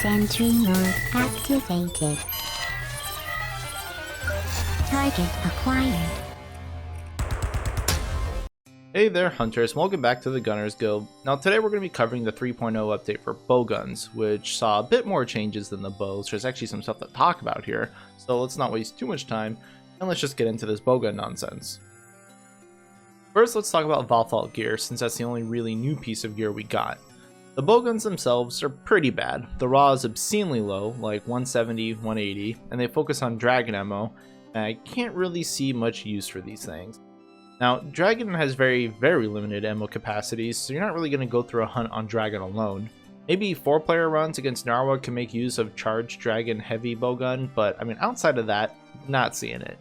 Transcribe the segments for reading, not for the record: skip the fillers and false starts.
Sentry mode activated. Target acquired. Hey there hunters, welcome back to the Gunners Guild. Now today we're going to be covering the 3.0 update for Bowguns, which saw a bit more changes than the bows. There's actually some stuff to talk about here, so let's not waste too much time and let's just get into this bowgun nonsense. First, let's talk about Valstrax gear, since that's the only really new piece of gear we got. The bowguns themselves are pretty bad. The raw is obscenely low, like 170, 180, and they focus on dragon ammo, and I can't really see much use for these things. Now, Dragon has very limited ammo capacities, so you're not really going to go through a hunt on Dragon alone. Maybe 4-player runs against Ragnarok can make use of Charged Dragon Heavy Bowgun, but I mean, outside of that, not seeing it.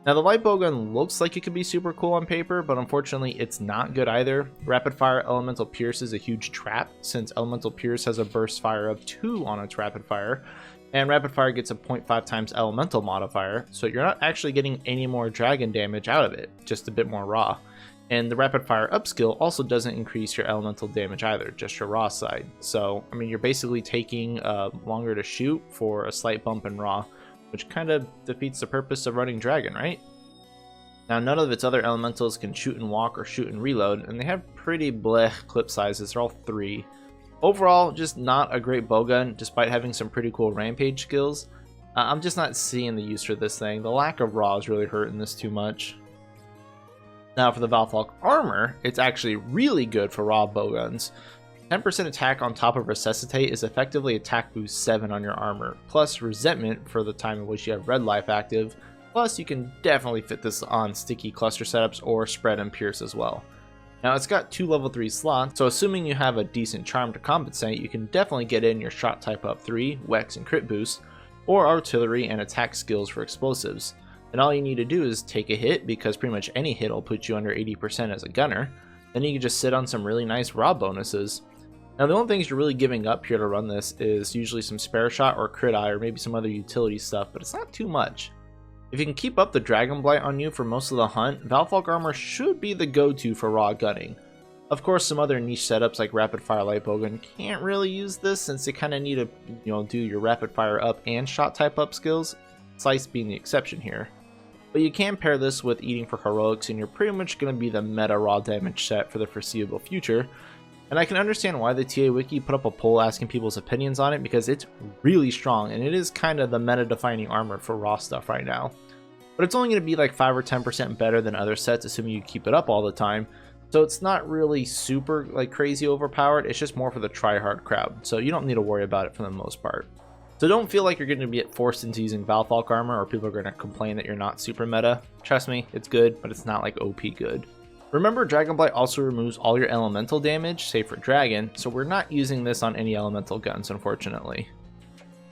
Now, the Light Bowgun looks like it could be super cool on paper, but unfortunately, it's not good either. Rapid Fire Elemental Pierce is a huge trap, since Elemental Pierce has a burst fire of 2 on its Rapid Fire, and Rapid Fire gets a 0.5 times Elemental modifier, so you're not actually getting any more Dragon damage out of it, just a bit more raw. And the Rapid Fire upskill also doesn't increase your Elemental damage either, just your raw side. So, I mean, you're basically taking longer to shoot for a slight bump in raw, which kind of defeats the purpose of running Dragon, right? Now, none of its other elementals can shoot and walk or shoot and reload, and they have pretty bleh clip sizes. They're all 3. Overall, just not a great bowgun, despite having some pretty cool rampage skills. I'm just not seeing the use for this thing. The lack of raw is really hurting this too much. Now, for the Valstrax Armor, it's actually really good for raw bowguns. 10% attack on top of Resuscitate is effectively attack boost 7 on your armor, plus Resentment for the time in which you have Red Life active, plus you can definitely fit this on sticky cluster setups or Spread and Pierce as well. Now, it's got 2 level 3 slots, so assuming you have a decent charm to compensate, you can definitely get in your shot type up 3, Wex and crit boost, or artillery and attack skills for explosives. And all you need to do is take a hit, because pretty much any hit will put you under 80% as a gunner. Then you can just sit on some really nice raw bonuses. Now, the only things you're really giving up here to run this is usually some spare shot or crit eye or maybe some other utility stuff, but it's not too much. If you can keep up the Dragon Blight on you for most of the hunt, Valstrax Armor should be the go-to for raw gunning. Of course, some other niche setups like Rapid Fire Light Bowgun can't really use this, since they kind of need to, do your Rapid Fire up and shot type up skills, Slice being the exception here. But you can pair this with Eating for Heroics, and you're pretty much going to be the meta raw damage set for the foreseeable future. And I can understand why the TA Wiki put up a poll asking people's opinions on it, because it's really strong, and it is kind of the meta-defining armor for raw stuff right now. But it's only going to be like 5 or 10% better than other sets, assuming you keep it up all the time. So it's not really super crazy overpowered, it's just more for the try-hard crowd, so you don't need to worry about it for the most part. So don't feel like you're going to be forced into using Valstrax Armor, or people are going to complain that you're not super meta. Trust me, it's good, but it's not like OP good. Remember, Dragon Blight also removes all your elemental damage, save for Dragon, so we're not using this on any elemental guns, unfortunately.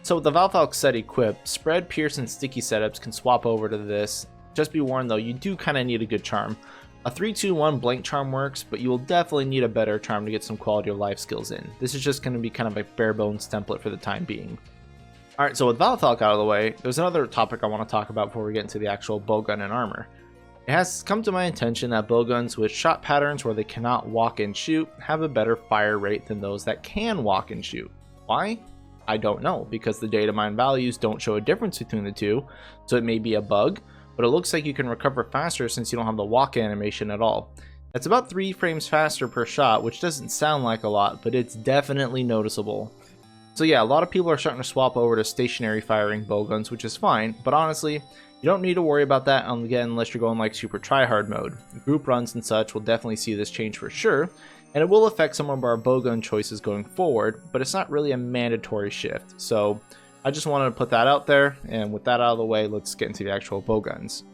So with the Valstrax set equipped, Spread, Pierce, and Sticky setups can swap over to this. Just be warned though, you do kind of need a good charm. A 3-2-1 blank charm works, but you will definitely need a better charm to get some quality of life skills in. This is just going to be kind of a bare bones template for the time being. Alright, so with Valstrax out of the way, there's another topic I want to talk about before we get into the actual bowgun and armor. It has come to my attention that bowguns with shot patterns where they cannot walk and shoot have a better fire rate than those that can walk and shoot. Why? I don't know, because the data mine values don't show a difference between the two, so it may be a bug, but it looks like you can recover faster since you don't have the walk animation at all. That's about 3 frames faster per shot, which doesn't sound like a lot, but it's definitely noticeable. So yeah, a lot of people are starting to swap over to stationary firing bowguns, which is fine, but honestly, you don't need to worry about that again unless you're going like super tryhard mode. Group runs and such will definitely see this change for sure, and it will affect some of our bowgun choices going forward, but it's not really a mandatory shift. So I just wanted to put that out there, and with that out of the way, let's get into the actual bowguns.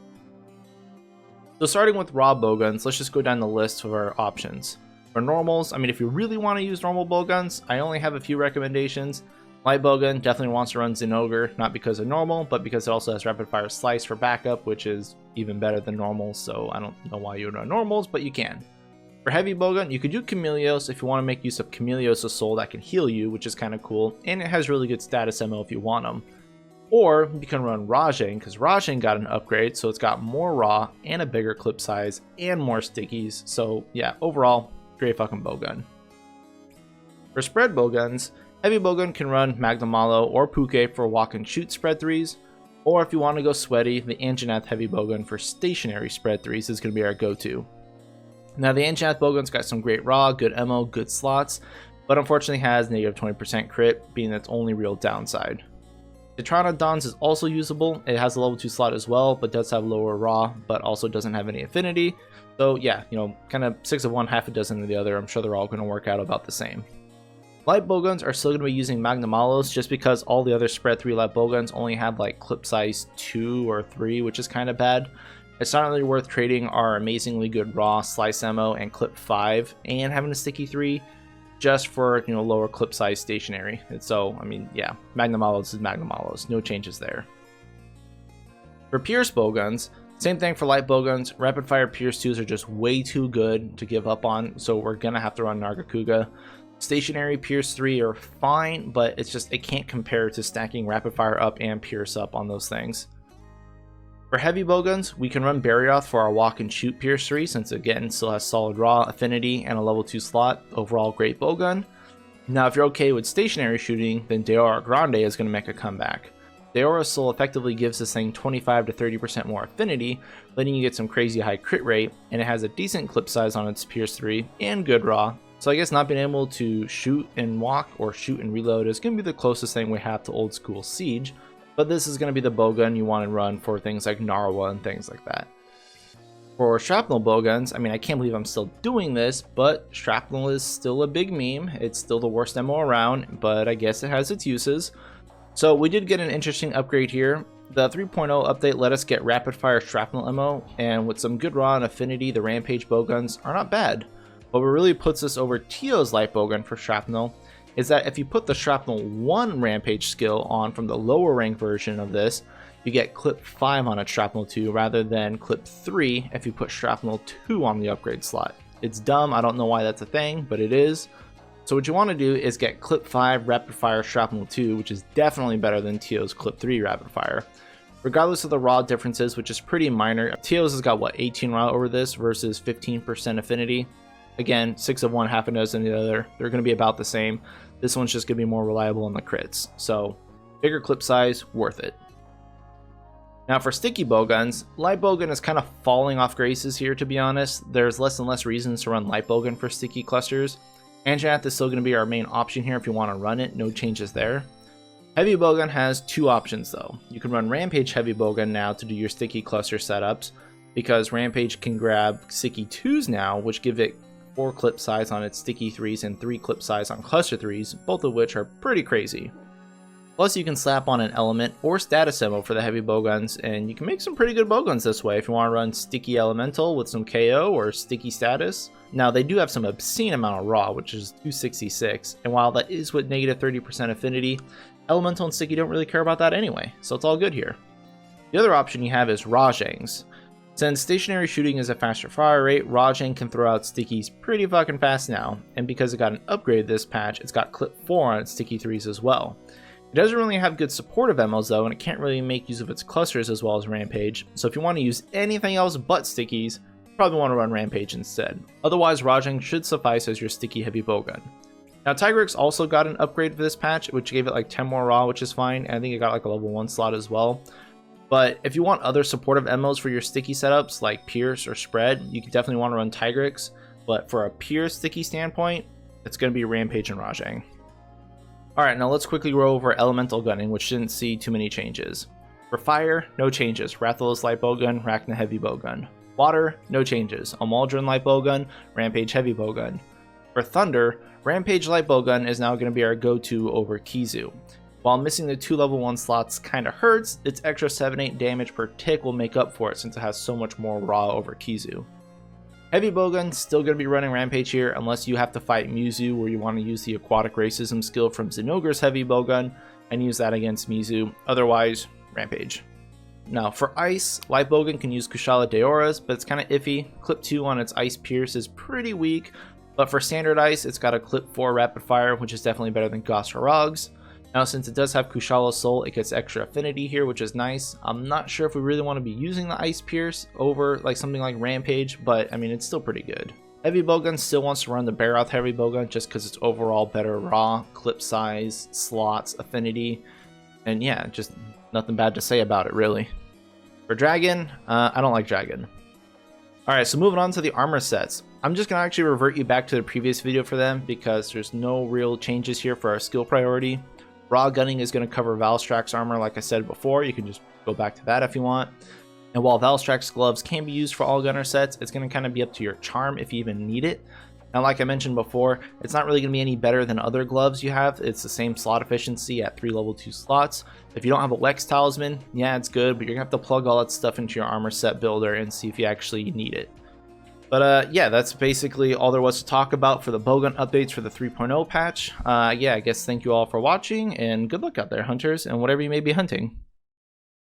So starting with raw bowguns, let's just go down the list of our options. For normals, I mean, if you really want to use normal bowguns, I only have a few recommendations. Light Bowgun definitely wants to run Zinogre, not because of normal, but because it also has Rapid Fire Slice for backup, which is even better than normal, so I don't know why you would run normals, but you can. For Heavy Bowgun, you could do Chameleos if you want to make use of Chameleos' soul that can heal you, which is kind of cool, and it has really good status MO if you want them. Or you can run Rajang, because Rajang got an upgrade, so it's got more raw and a bigger clip size and more stickies, so yeah, overall, great fucking bowgun. For spread bowguns, Heavy Bowgun can run Magnamalo or Pukei for walk and shoot spread 3s, or if you want to go sweaty, the Anja Heavy Bowgun for stationary spread 3s is going to be our go-to. Now the Anja Bowgun's got some great raw, good ammo, good slots, but unfortunately has negative 20% crit, being its only real downside. The Troodons is also usable. It has a level 2 slot as well, but does have lower raw, but also doesn't have any affinity. So yeah, kind of 6 of one, half a dozen of the other. I'm sure they're all going to work out about the same. Light Bowguns are still going to be using Magnamalos just because all the other spread 3 light Bowguns only have like clip size 2 or 3, which is kind of bad. It's not really worth trading our amazingly good raw slice ammo and clip 5 and having a sticky 3 just for lower clip size stationary. And so I mean, yeah, Magnamalos is Magnamalos, no changes there. For Pierce Bowguns, same thing for light Bowguns. Rapid fire Pierce 2s are just way too good to give up on, so we're gonna have to run Nargacuga. Stationary Pierce 3 are fine, but it can't compare to stacking rapid fire up and Pierce up on those things. For heavy Bowguns, we can run Barioth for our walk and shoot Pierce 3 since again still has solid raw, affinity, and a level 2 slot. Overall great Bowgun. Now if you're okay with stationary shooting, then Deora Grande is going to make a comeback. Deora Soul effectively gives this thing 25 to 30% more affinity, letting you get some crazy high crit rate, and it has a decent clip size on its Pierce 3 and good raw. So I guess not being able to shoot and walk or shoot and reload is going to be the closest thing we have to old school Siege, but this is going to be the Bowgun you want to run for things like Narwa and things like that. For Shrapnel Bowguns, I mean, I can't believe I'm still doing this, but Shrapnel is still a big meme. It's still the worst ammo around, but I guess it has its uses. So we did get an interesting upgrade here. The 3.0 update let us get rapid fire Shrapnel ammo, and with some good raw and affinity, the Rampage Bowguns are not bad. But what really puts us over Tio's light Bowgun for Shrapnel is that if you put the Shrapnel 1 Rampage skill on from the lower rank version of this, you get clip 5 on its Shrapnel 2 rather than clip 3 if you put Shrapnel 2 on the upgrade slot. It's dumb, I don't know why that's a thing, but it is. So what you want to do is get clip 5 rapid fire Shrapnel 2, which is definitely better than Tio's clip 3 rapid fire. Regardless of the raw differences, which is pretty minor, Tio's has got 18 raw over this versus 15% affinity. Again, 6 of one, half a dozen of the other. They're going to be about the same. This one's just going to be more reliable on the crits. So, bigger clip size, worth it. Now for sticky Bowguns, light Bowgun is kind of falling off graces here, to be honest. There's less and less reasons to run light Bowgun for sticky clusters. Anja is still going to be our main option here if you want to run it. No changes there. Heavy Bowgun has 2 options though. You can run Rampage Heavy Bowgun now to do your sticky cluster setups, because Rampage can grab sticky 2s now, which give it 4 clip size on its sticky 3s and 3 clip size on cluster 3s, both of which are pretty crazy. Plus you can slap on an element or status ammo for the heavy Bowguns, and you can make some pretty good Bowguns this way if you want to run sticky elemental with some KO or sticky status. Now they do have some obscene amount of raw, which is 266, and while that is with negative 30% affinity, elemental and sticky don't really care about that anyway, so it's all good here. The other option you have is Rajangs. Since stationary shooting is a faster fire rate, Rajang can throw out stickies pretty fucking fast now, and because it got an upgrade this patch, it's got clip 4 on its sticky 3s as well. It doesn't really have good supportive emmos though, and it can't really make use of its clusters as well as Rampage, so if you want to use anything else but stickies, you probably want to run Rampage instead. Otherwise, Rajang should suffice as your sticky heavy Bowgun. Now Tigrex also got an upgrade for this patch, which gave it like 10 more raw, which is fine, and I think it got like a level 1 slot as well. But if you want other supportive emmos for your sticky setups like Pierce or Spread, you can definitely want to run Tigrex. But for a pure sticky standpoint, it's going to be Rampage and Rajang. Alright, now let's quickly go over Elemental Gunning, which didn't see too many changes. For Fire, no changes. Rathalos Light Bowgun, Rachna Heavy Bowgun. Water, no changes. Amaldrin Light Bowgun, Rampage Heavy Bowgun. For Thunder, Rampage Light Bowgun is now going to be our go-to over Kizu. While missing the 2 level 1 slots kinda hurts, its extra 7-8 damage per tick will make up for it since it has so much more raw over Kizu. Heavy Bowgun still going to be running Rampage here unless you have to fight Mizu, where you want to use the Aquatic Racism skill from Zinogre's Heavy Bowgun and use that against Mizu. Otherwise, Rampage. Now for Ice, Light Bowgun can use Kushala Deora's, but it's kinda iffy. Clip 2 on its Ice Pierce is pretty weak, but for standard Ice, it's got a clip 4 rapid fire, which is definitely better than Gauss Harag's. Now since it does have Kushala Soul, it gets extra affinity here, which is nice. I'm not sure if we really want to be using the Ice Pierce over like something like Rampage, but I mean it's still pretty good. Heavy Bowgun still wants to run the Barroth Heavy Bowgun just because it's overall better raw, clip size, slots, affinity, and yeah, just nothing bad to say about it really. For Dragon, I don't like Dragon. Alright, so moving on to the armor sets. I'm just going to actually revert you back to the previous video for them because there's no real changes here for our skill priority. Raw Gunning is going to cover Valstrax Armor like I said before. You can just go back to that if you want. And while Valstrax Gloves can be used for all gunner sets, it's going to kind of be up to your charm if you even need it. Now, like I mentioned before, it's not really going to be any better than other gloves you have. It's the same slot efficiency at 3 level 2 slots. If you don't have a Lex Talisman, yeah, it's good, but you're going to have to plug all that stuff into your armor set builder and see if you actually need it. But yeah, that's basically all there was to talk about for the Bowgun updates for the 3.0 patch. Yeah, I guess thank you all for watching, and good luck out there, hunters, and whatever you may be hunting.